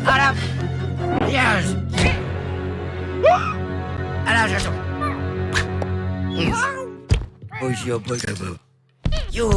Adam! Yes! Adam, siya Push your bugaboo. You!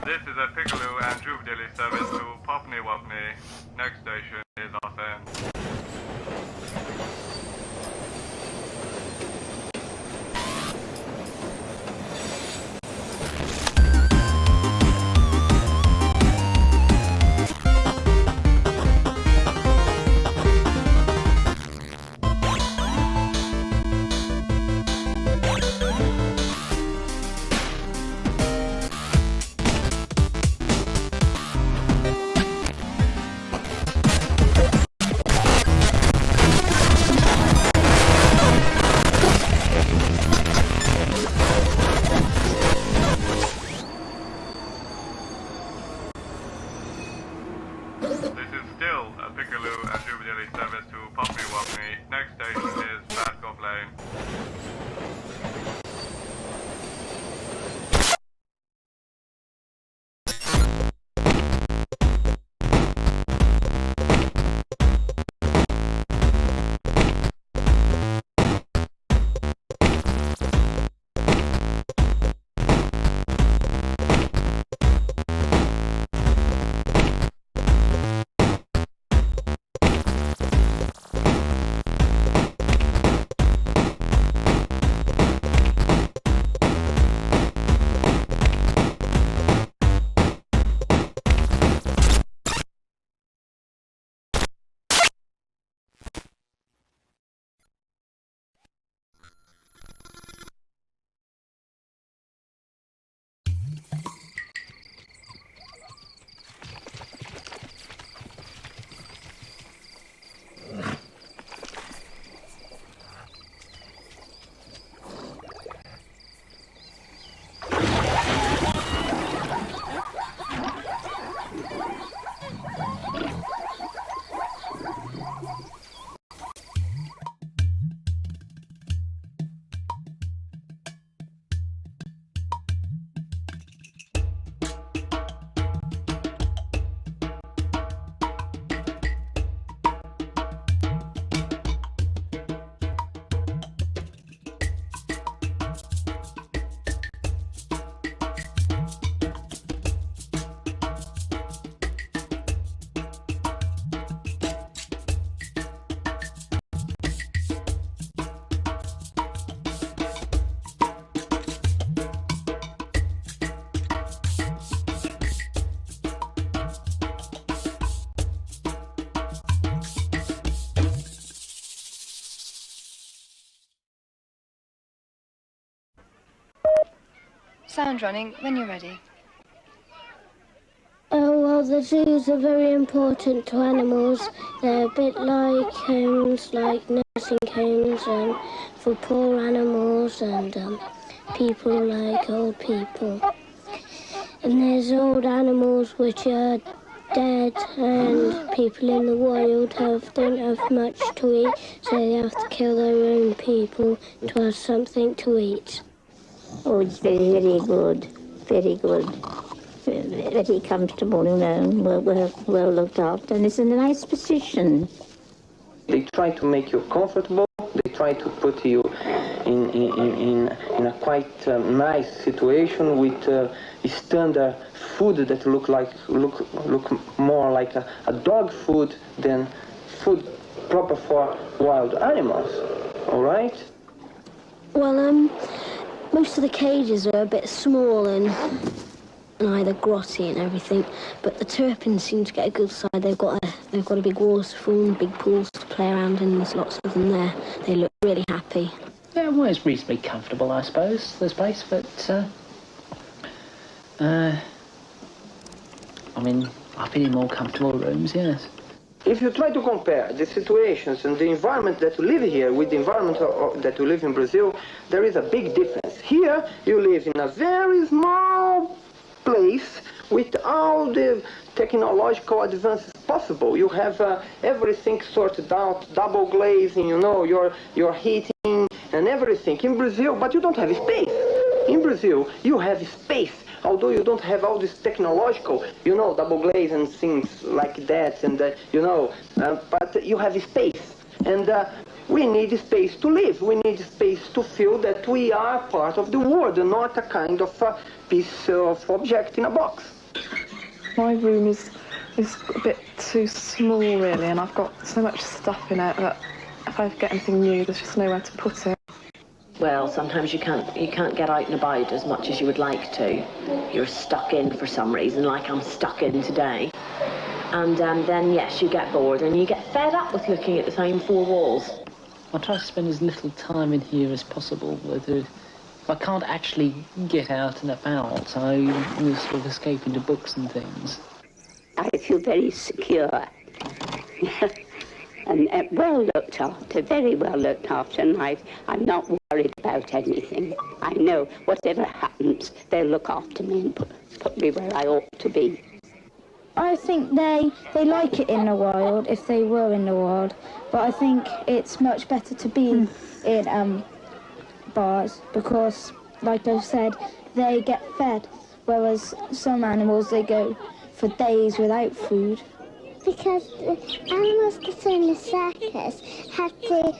This is a Piccolo and Jubilee service to Popney Wapney. Next station is Los End. Sound running when you're ready. Oh, well, the zoos are very important to animals. They're a bit like homes, like nursing homes, and for poor animals and people like old people. And there's old animals which are dead, and people in the wild don't have much to eat, so they have to kill their own people to have something to eat. Oh, it's very, very good. Very good. Very comfortable, you know, well looked after, and it's in a nice position. They try to make you comfortable. They try to put you in a quite nice situation with standard food that look more like a dog food than food proper for wild animals. All right? Well, most of the cages are a bit small and either grotty and everything, but the Turpins seem to get a good side. They've got a big waterfall and big pools to play around in. There's lots of them there. They look really happy. Yeah, well, it's reasonably comfortable, I suppose, this place, but I mean, I've been in more comfortable rooms, yes. If you try to compare the situations and the environment that you live here with the environment that you live in Brazil, there is a big difference. Here, you live in a very small place with all the technological advances possible. You have everything sorted out, double glazing, you know, your heating and everything in Brazil, but you don't have space. In Brazil, you have space, although you don't have all this technological, you know, double glaze and things like that, and you know, but you have space. And we need space to live. We need space to feel that we are part of the world and not a kind of piece of object in a box. My room is a bit too small, really, and I've got so much stuff in it that if I get anything new, there's just nowhere to put it. Well, sometimes you can't get out and about as much as you would like to. You're stuck in for some reason, like I'm stuck in today. And then, yes, you get bored and you get fed up with looking at the same four walls. I try to spend as little time in here as possible. If I can't actually get out and about, I sort of escape into books and things. I feel very secure. And well looked after, very well looked after, and I'm not worried about anything. I know whatever happens, they'll look after me and put me where I ought to be. I think they like it in the wild, if they were in the wild, but I think it's much better to be in bars because, like I've said, they get fed, whereas some animals, they go for days without food. Because the animals that are in the circus have to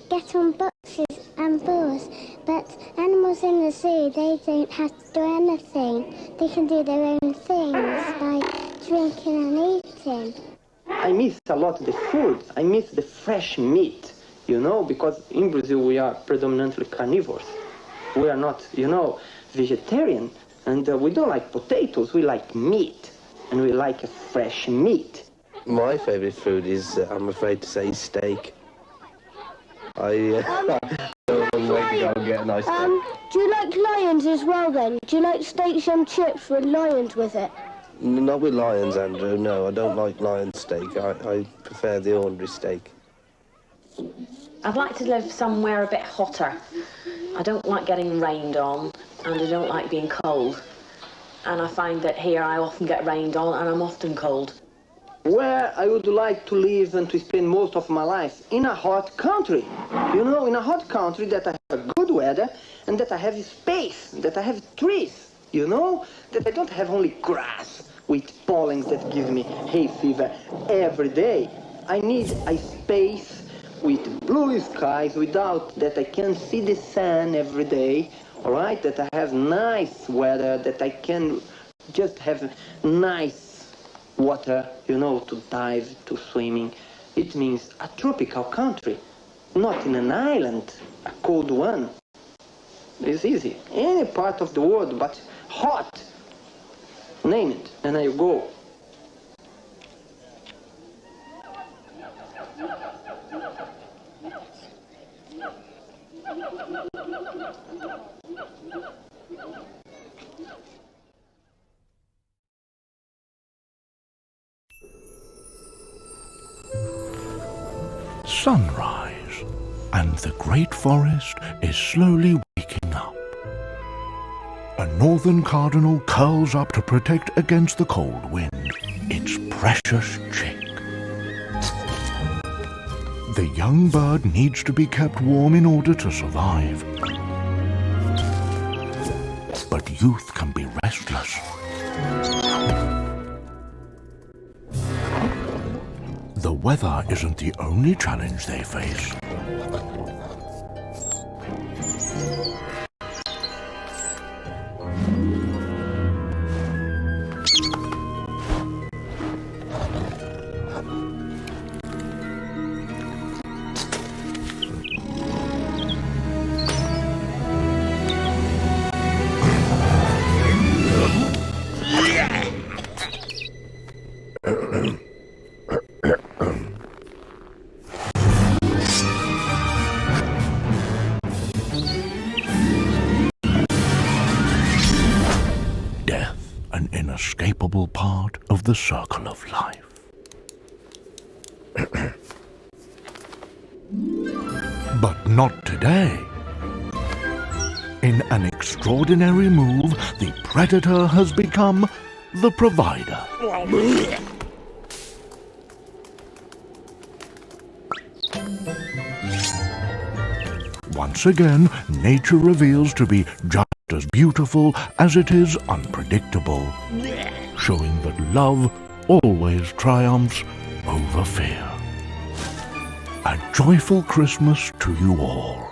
get on boxes and balls, but animals in the zoo, they don't have to do anything. They can do their own things by drinking and eating. I miss a lot the food. I miss the fresh meat, you know, because in Brazil we are predominantly carnivores. We are not, you know, vegetarian, and we don't like potatoes, we like meat. And we like a fresh meat. My favourite food is, I'm afraid to say, steak. I don't wait to go and get a nice steak. Do you like lions as well then? Do you like steaks and chips with lions with it? Not with lions, Andrew, no. I don't like lion steak. I prefer the ordinary steak. I'd like to live somewhere a bit hotter. I don't like getting rained on, and I don't like being cold. And I find that here I often get rained on and I'm often cold. Where I would like to live and to spend most of my life? In a hot country. You know, in a hot country that I have good weather and that I have space, that I have trees, you know? That I don't have only grass with pollens that give me hay fever every day. I need a space with blue skies without that I can see the sun every day. All right, that I have nice weather, that I can just have nice water, you know, to dive, to swimming. It means a tropical country, not in an island, a cold one. It's easy. Any part of the world, but hot. Name it, and I go. Sunrise, and the great forest is slowly waking up. A northern cardinal curls up to protect against the cold wind its precious chick. The young bird needs to be kept warm in order to survive. But youth can be restless. The weather isn't the only challenge they face. Death, an inescapable part of the circle of life. But not today. In an extraordinary move, the predator has become the provider. Once again, nature reveals to be just as beautiful as it is unpredictable, showing that love always triumphs over fear. A joyful Christmas to you all.